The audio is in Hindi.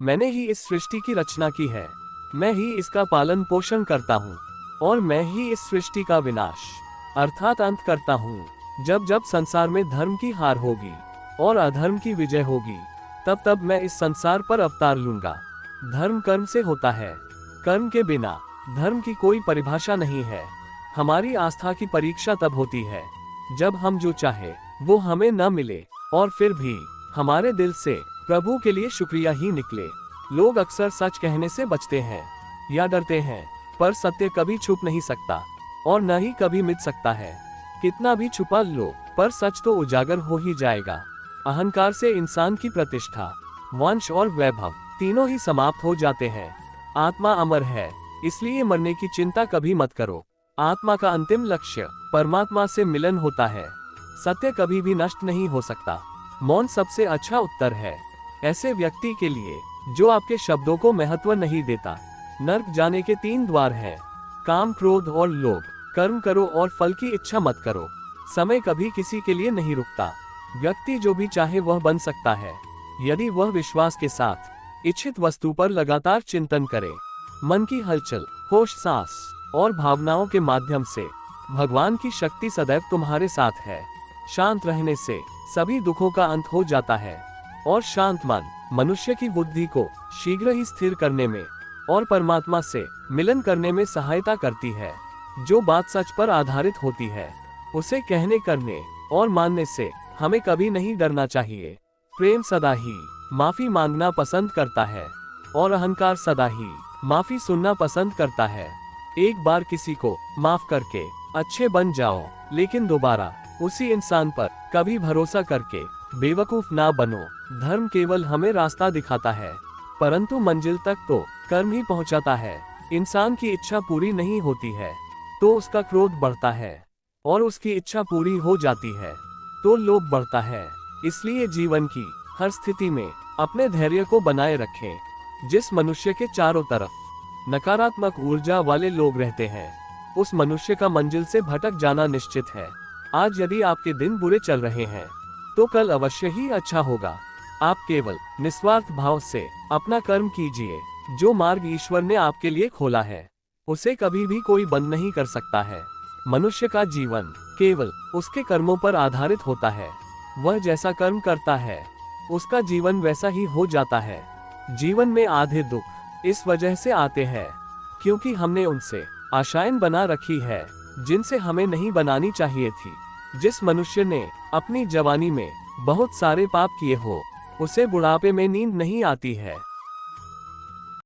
मैंने ही इस सृष्टि की रचना की है, मैं ही इसका पालन पोषण करता हूँ और मैं ही इस सृष्टि का विनाश अर्थात अंत करता हूँ। जब जब संसार में धर्म की हार होगी और अधर्म की विजय होगी, तब तब मैं इस संसार पर अवतार लूंगा। धर्म कर्म से होता है, कर्म के बिना धर्म की कोई परिभाषा नहीं है। हमारी आस्था की परीक्षा तब होती है जब हम जो चाहे वो हमें न मिले और फिर भी हमारे दिल से प्रभु के लिए शुक्रिया ही निकले। लोग अक्सर सच कहने से बचते हैं या डरते हैं, पर सत्य कभी छुप नहीं सकता और न ही कभी मिट सकता है। कितना भी छुपा लो, पर सच तो उजागर हो ही जाएगा। अहंकार से इंसान की प्रतिष्ठा, वंश और वैभव तीनों ही समाप्त हो जाते हैं। आत्मा अमर है, इसलिए मरने की चिंता कभी मत करो। आत्मा का अंतिम लक्ष्य परमात्मा से मिलन होता है। सत्य कभी भी नष्ट नहीं हो सकता। मौन सबसे अच्छा उत्तर है ऐसे व्यक्ति के लिए जो आपके शब्दों को महत्व नहीं देता। नर्क जाने के 3 द्वार हैं, काम, क्रोध और लोभ। कर्म करो और फल की इच्छा मत करो। समय कभी किसी के लिए नहीं रुकता। व्यक्ति जो भी चाहे वह बन सकता है, यदि वह विश्वास के साथ इच्छित वस्तु पर लगातार चिंतन करे। मन की हलचल, होश, सांस और भावनाओं के माध्यम से भगवान की शक्ति सदैव तुम्हारे साथ है। शांत रहने से सभी दुखों का अंत हो जाता है और शांत मन मनुष्य की बुद्धि को शीघ्र ही स्थिर करने में और परमात्मा से मिलन करने में सहायता करती है। जो बात सच पर आधारित होती है, उसे कहने, करने और मानने से हमें कभी नहीं डरना चाहिए। प्रेम सदा ही माफी मांगना पसंद करता है और अहंकार सदा ही माफी सुनना पसंद करता है। एक बार किसी को माफ करके अच्छे बन जाओ, लेकिन दोबारा उसी इंसान पर कभी भरोसा करके बेवकूफ ना बनो। धर्म केवल हमें रास्ता दिखाता है, परंतु मंजिल तक तो कर्म ही पहुंचाता है। इंसान की इच्छा पूरी नहीं होती है तो उसका क्रोध बढ़ता है, और उसकी इच्छा पूरी हो जाती है तो लोभ बढ़ता है। इसलिए जीवन की हर स्थिति में अपने धैर्य को बनाए रखें। जिस मनुष्य के चारों तरफ नकारात्मक ऊर्जा वाले लोग रहते हैं, उस मनुष्य का मंजिल से भटक जाना निश्चित है। आज यदि आपके दिन बुरे चल रहे हैं, तो कल अवश्य ही अच्छा होगा। आप केवल निस्वार्थ भाव से अपना कर्म कीजिए। जो मार्ग ईश्वर ने आपके लिए खोला है, उसे कभी भी कोई बंद नहीं कर सकता है। मनुष्य का जीवन केवल उसके कर्मों पर आधारित होता है। वह जैसा कर्म करता है, उसका जीवन वैसा ही हो जाता है। जीवन में आधे दुख इस वजह से आते हैं क्योंकि हमने उनसे आशाएं बना रखी है जिनसे हमें नहीं बनानी चाहिए थी। जिस मनुष्य ने अपनी जवानी में बहुत सारे पाप किए हो, उसे बुढ़ापे में नींद नहीं आती है।